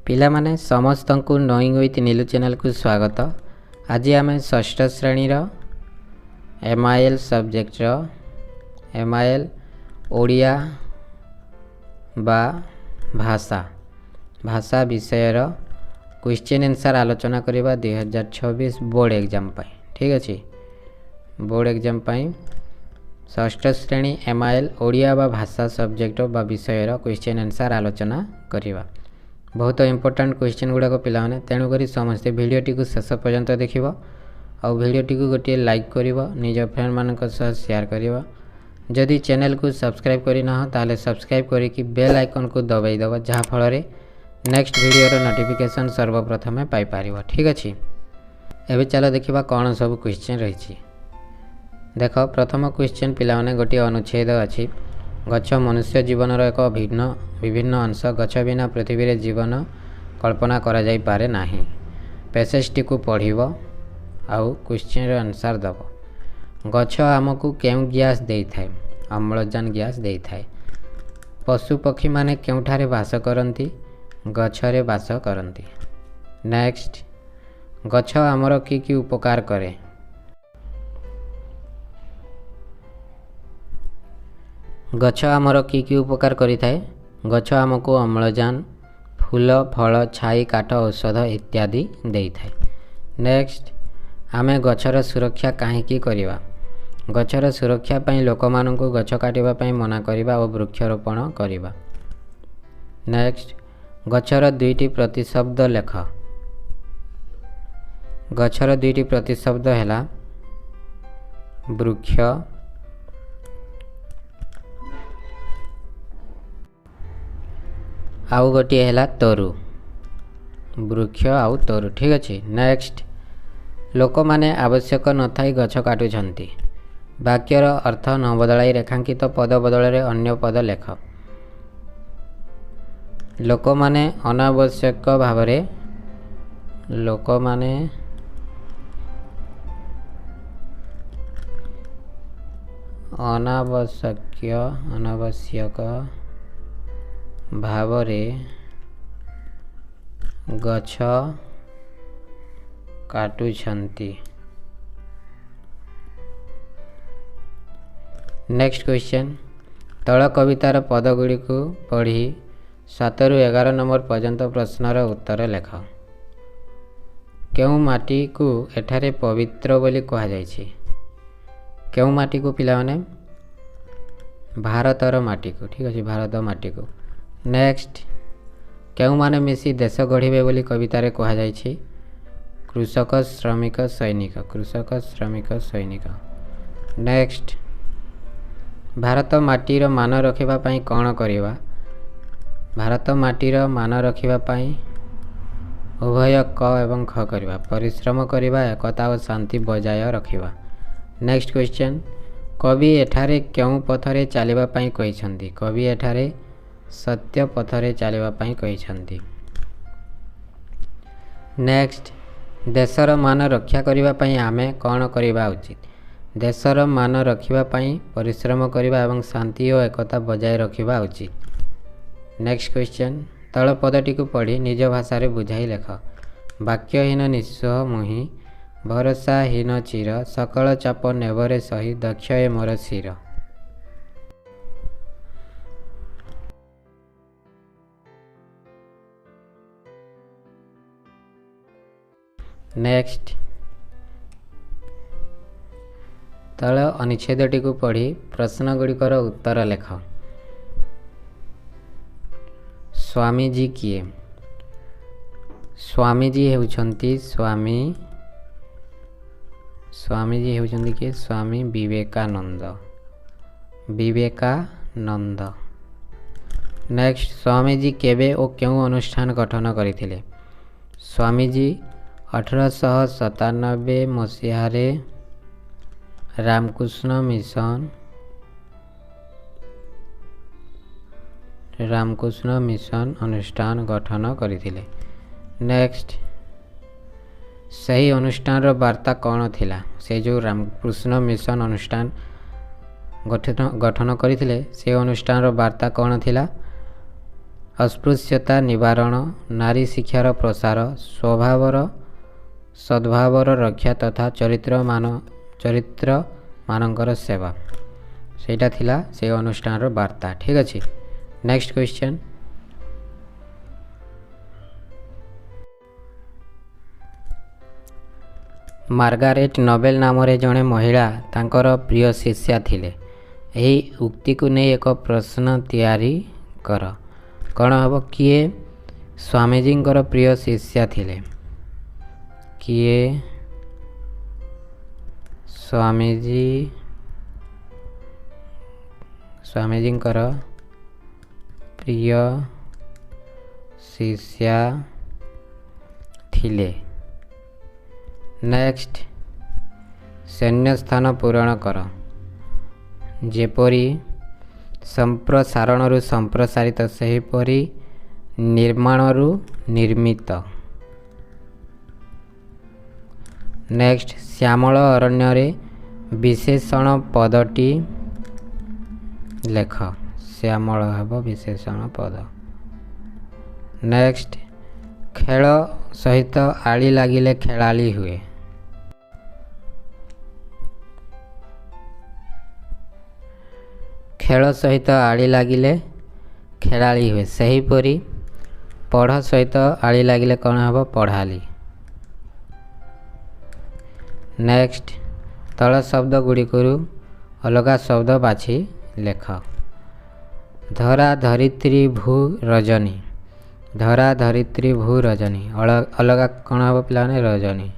ପିଲାମାନେ ସମସ୍ତଙ୍କୁ ନୋଇଂ ୱିଥ୍ ନିଲୁ ଚ୍ୟାନେଲକୁ ସ୍ୱାଗତ। ଆଜି ଆମେ ଷଷ୍ଠ ଶ୍ରେଣୀର MIL ସବଜେକ୍ଟର MIL ଓଡ଼ିଆ ବା ଭାଷା ବିଷୟର କ୍ୱେଶ୍ଚିନ୍ ଆନ୍ସର୍ ଆଲୋଚନା କରିବା 2026 ବୋର୍ଡ଼ ଏକ୍ଜାମ୍ ପାଇଁ। ଠିକ୍ ଅଛି, ବୋର୍ଡ଼ ଏକ୍ଜାମ୍ ପାଇଁ ଷଷ୍ଠ ଶ୍ରେଣୀ MIL ଓଡ଼ିଆ ବା ଭାଷା ସବଜେକ୍ଟ ବା ବିଷୟର କ୍ୱେଶ୍ଚିନ୍ ଆନ୍ସର୍ ଆଲୋଚନା କରିବା। बहुत इंपोर्टेंट क्वेश्चन गुड़ाक पिलाने तेणुक समस्ते भिडियोटी शेष पर्यंत देखिब आउ भिडियोटी गोटे लाइक कर निज फ्रेंड मान शेयर कर जदि चैनल को सब्सक्राइब करना ताले सब्सक्राइब करके बेल आइकन को दबाई दब जहाँफल नेक्स्ट वीडियो नोटिफिकेशन सर्वप्रथमे पाइपर। ठीक अच्छे, एवं चलो देखा कौन सब क्वेश्चन रही। देख प्रथम क्वेश्चन पिलाने गोटे अनुच्छेद अच्छी गछ मनुष्य जीवनर एक विभिन्न अंश गछ बिना पृथ्वी रे जीवन कल्पना करा जाई पारे नाही। पैसेजटी को पढ़िब आउ क्वेश्चन आंसर दब। गछ आमको केउ गैस देई थाए? अम्लजान गैस देई थाए। पशु पक्षी माने केउठारे वास करंती? गछरे वास करंती। नेक्स्ट, गछ आमर की उपकार करे? गछ आमर की उपकार करि थाए? गछ आमको अम्लजान, फूल फल छाई काठ औषध इत्यादि देई थाए। नेक्स्ट, आमे गछर सुरक्षा काहेकि करिवा? गछर सुरक्षा पई लोकमानंकु गछ काटिबा पई मना करिबा और वृक्षरोपण करिबा। नेक्स्ट, गछर दुईटी प्रतिशब्द लेख। गछर दुईटी प्रतिशब्द हैला वृक्ष आउ गोटे है तरु। वृक्ष आउ तरु। ठीक अच्छे। नेक्स्ट, लोक माने आवश्यक न थाई गछ काटुछंती। वाक्यर अर्थ न बदलाई रेखांकित पद बदल अन्य पद लेख। लोक माने अनावश्यक भावरे अनावश्यक भावरे गछ काटुछंती। नेक्स्ट क्वेश्चन, तल कवितार पदगुड़ी को पढ़ी 7 ରୁ 11 नंबर पर्यंत प्रश्नर उत्तर लेख। केउ माटी को एठारे पवित्र बोली कहा जायछि? केउ माटी को पिलाने? भारतर माटी को। ठीक अच्छे, भारत माटी को। नेक्स्ट, केउ माने मिसी देश गढ़िबे बोली कवितार कहा जायछि? कृषक श्रमिक सैनिक। कृषक श्रमिक सैनिक। नेक्स्ट, भारत माटीर मान रखिबा पई कोन करिबा? भारत माटीर मान रखिबा पई उभय क एवं ख करिबा। परिश्रम करिबा, एकता और शांति बजाय रखिबा। नेक्स्ट क्वेश्चन, कवि एठारे केउ पथरे चलिबा पई कहिसंती? कवि एठारे सत्य पथरे चलिबा पई कहिसंती। नेक्स्ट, देशर मान रक्षा करिबा पई आमे कोन करिबा उचित? देशर मान रखिबा पई परिश्रम करिबा एवं शांति और एकता बजाय रखिबा उचित। नेक्स्ट क्वेश्चन, तल पदटी को पढ़ी निज भाषा रे बुझाई लेख। वाक्यहीन निस्व मुहि, भरोसाहीन चिर, सकल चाप नेबरे सही, दक्ष ए मोर शिर। नेक्स्ट, तल अनुच्छेदटी को पढ़ी प्रश्न गुड़िकर उत्तर लेख। स्वामीजी किए? स्वामीजी हेउछंती स्वामीजी हेउछंती किए? स्वामी विवेकानंद। विवेकानंद। नेक्स्ट, स्वामीजी केबे ओ केउ अनुष्ठान गठन करिथिले? स्वामीजी 1897 मसीहारे रामकृष्ण मिशन अनुष्ठान गठन करिथिले। नेक्स्ट, सही अनुष्ठान रो वार्ता कौन थिला? से जो रामकृष्ण मिशन अनुष्ठान गठन करथिले से अनुष्ठान रो वार्ता कौन थिला? अस्पृश्यता निवारण, नारी शिक्षार प्रसार, स्वभावर सद्भावर रक्षा तथा चरित्र मानकर सेवा सेटा थिला से अनुष्ठान वार्ता। ठीक अच्छे। नेक्स्ट क्वेश्चन, मार्गारेट नोबेल नाम जड़े महिला तांकर प्रिय शिष्या थिले। यही उक्ति को नहीं एक प्रश्न तैयारी कर। कौन हम किए स्वामीजी प्रिय शिष्या थिले? किए स्वामीजी प्रिय शिष्या थिले। नेक्स्ट, शून्य स्थान पूरण कर। जेपरी संप्रसारणरू संप्रसारित सेहीपरि निर्माणरू निर्मित। नेक्स्ट, श्यामल अरण्य रे विशेषण पदटी लेख। श्यामल हेब विशेषण पद। नेक्स्ट, खेल सहित आली लागिले खेलाली हुए। खेल सहित आली लागिले खेलाली हुए। सेहीपरि पढ़ सहित आली लागिले कौन हम पढ़ाली। नेक्स्ट, तल शब्द गुड़िकरू अलग शब्द बाछि लेख। धरा धरित्री भू रजनी। धरा धरित्री भू रजनी अलग कौन हम पिलाने रजनी।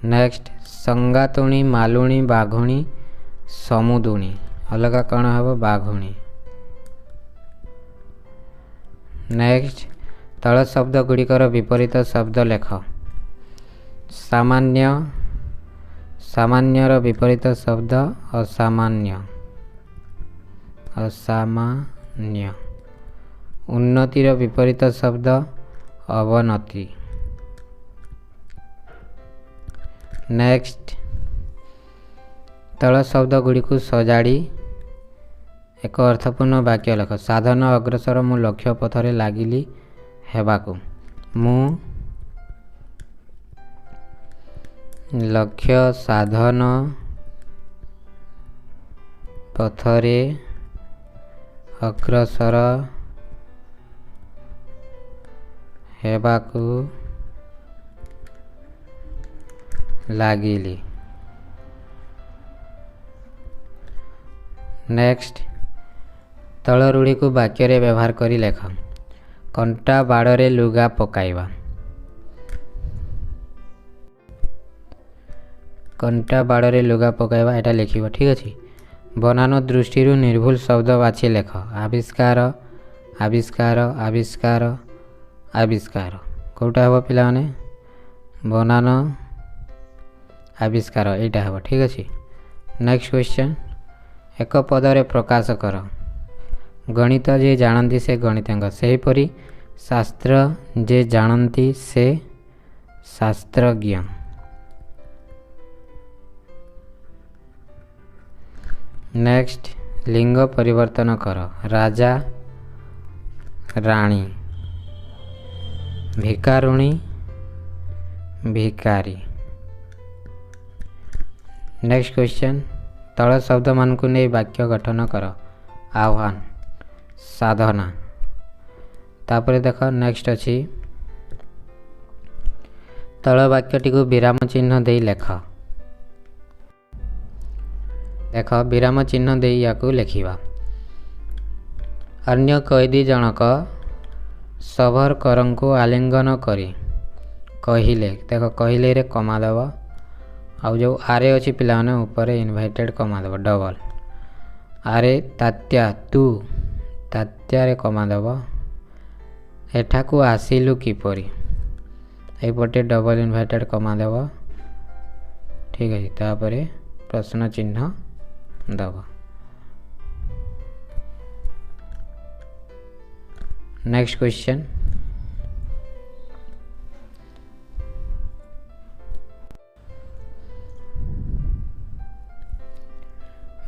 नेक्स्ट, संगातुणी मालुणी बाघुणी समुदुणी अलग कौन हम बाघुणी। नेक्स्ट, तल शब्द गुड़िकर विपरीत शब्द लेख। सामान्य, सामान्यर विपरीत शब्द असामान्य। असामान्य। उन्नतिर विपरीत शब्द अवनति। नेक्स्ट, तल शब्द गुड़ी को सजाड़ी एक अर्थपूर्ण वाक्य लेख। साधन अग्रसर मु लक्ष्य पथरे लागिली हेबाकु। मु लक्ष्य साधन पथरे अग्रसर हेबाकु लागिली। नेक्स्ट, तल रूढ़ी को वाक्य रे व्यवहार करी लेख। कंटा बाड़े लुगा पकाइबा। कंटा बाड़े लुगा पकाइबा एटा लिखिबा। ठीक अछि। बनानो दृष्टि निर्भुल शब्द बाछि लेख। आविष्कार, आविष्कार, आविष्कार, आविष्कार कोटा हम पिला माने बनानो आविष्कार एटा हम। ठीक अछि। नेक्स्ट क्वेश्चन, एक पदरे प्रकाश कर। गणित जे जानती से गणितज्ञ। सेहीपरि शास्त्र जे जानती से शास्त्रज्ञ। नेक्स्ट, लिंग परिवर्तन कर। राजा राणी, भिकारुणी भिकारी। नेक्स्ट क्वेश्चन, तल शब्द मान को नहीं वाक्य गठन कर। आह्वान, साधना। तापर देख नेक्स्ट अच्छी तल वाक्यटी को विराम चिन्ह दे लेख। देख विराम चिन्ह दे या लिखा। अन्य कैदी जनक सभरकर को आलिंगन करी कहिले। देख कहिले रे कमा दब आउ जो आरे अच्छी पिला ने ऊपर इनवाइटेड कमा दब डबल। आरे तात्या तू तात्यारे कमा दब। एठा को आसिलु किपरि एपटे डबल इनवाइटेड कमा दब। ठीक है। तापरे प्रश्न चिन्ह दब। नेक्स्ट क्वेश्चन,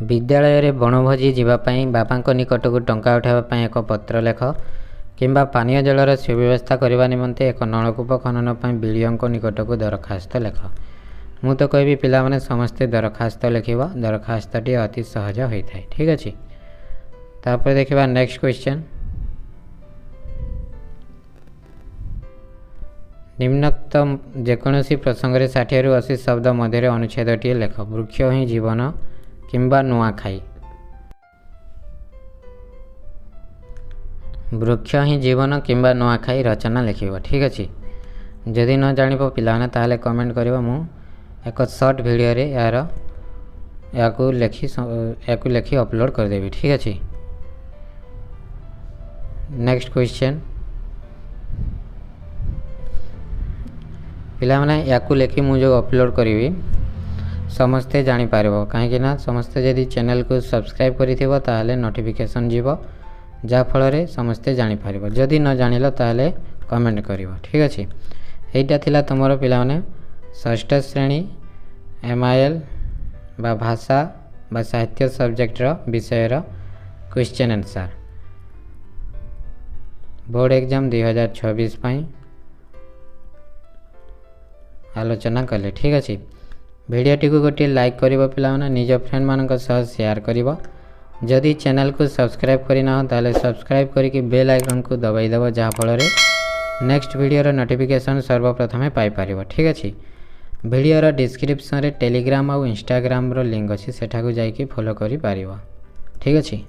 विद्यालय रे बनभोजी जीवापाई बापाଙ୍କ निकटକୁ ଟଙ୍କା ଉଠାଇବା ପାଇଁ ଏକ ପତ୍ର ଲେଖ କିମ୍ବା ପାନୀୟ ଜଳର ସୁବ୍ୟବସ୍ଥା କରିବା ନିମନ୍ତେ ଏକ ନଳକୂପ ଖନନ ପାଇଁ ବିଡ଼ିଓଙ୍କ ନିକଟକୁ ଦରଖାସ୍ତ ଲେଖ। ମୁଁ ତ କହିବି ପିଲାମାନେ ସମସ୍ତେ ଦରଖାସ୍ତ ଲେଖିବ। ଦରଖାସ୍ତଟି ଅତି ସହଜ ହୋଇଥାଏ। ଠିକ୍ ଅଛି। ତାପରେ ଦେଖିବା ନେକ୍ସଟ କ୍ୱେଶ୍ଚନ୍। निम्नोक्त जेकोसी प्रसंगे 60 ରୁ 80 शब्द मध्य अनुच्छेदटी लेख। वृक्ष ही जीवन किंबा नुआखाई। वृक्ष ही जीवन किंबा नुआखाई रचना लिखिब। ठीक अच्छे। जदि न जान पाने ताहले कमेंट कर एक शॉर्ट वीडियो रे यार या लिखी अपलोड करदेवी। ठीक अच्छे। Next question. पिला मैंने या लिखि मुझे अपलोड करी समस्ते जापर कहीं समस्ते जदि चैनल को सब्सक्राइब करें नोटिफिकेशन जीव जाफल समस्ते जापर जदि न जानिल ताहले कमेंट कर। ठीक अच्छे। यहीटा थिला तुमर पिला माने षष्ठ श्रेणी MIL बा भाषा बा साहित्य सब्जेक्टर विषयर क्वेश्चन आंसर बोर्ड एग्जाम 2024 आलोचना कले। ठीक अच्छे। वीडियोटी को गोटे लाइक करिवो पिला माने निज फ्रेंड मानक सह शेयर करिवो। जदि चैनल को सब्सक्राइब करिना हो ताले सब्सक्राइब करके बेल आइकन को दबाई देव जहाँ फल नेक्स्ट वीडियो नोटिफिकेशन सर्वप्रथमे पाई परिबो। ठीक अच्छे। वीडियोर डिस्क्रिप्शन रे टेलीग्राम और इंस्टाग्राम रो लिंक अच्छी सेठाकू जाइए फॉलो करि परिबो। ठीक अच्छे।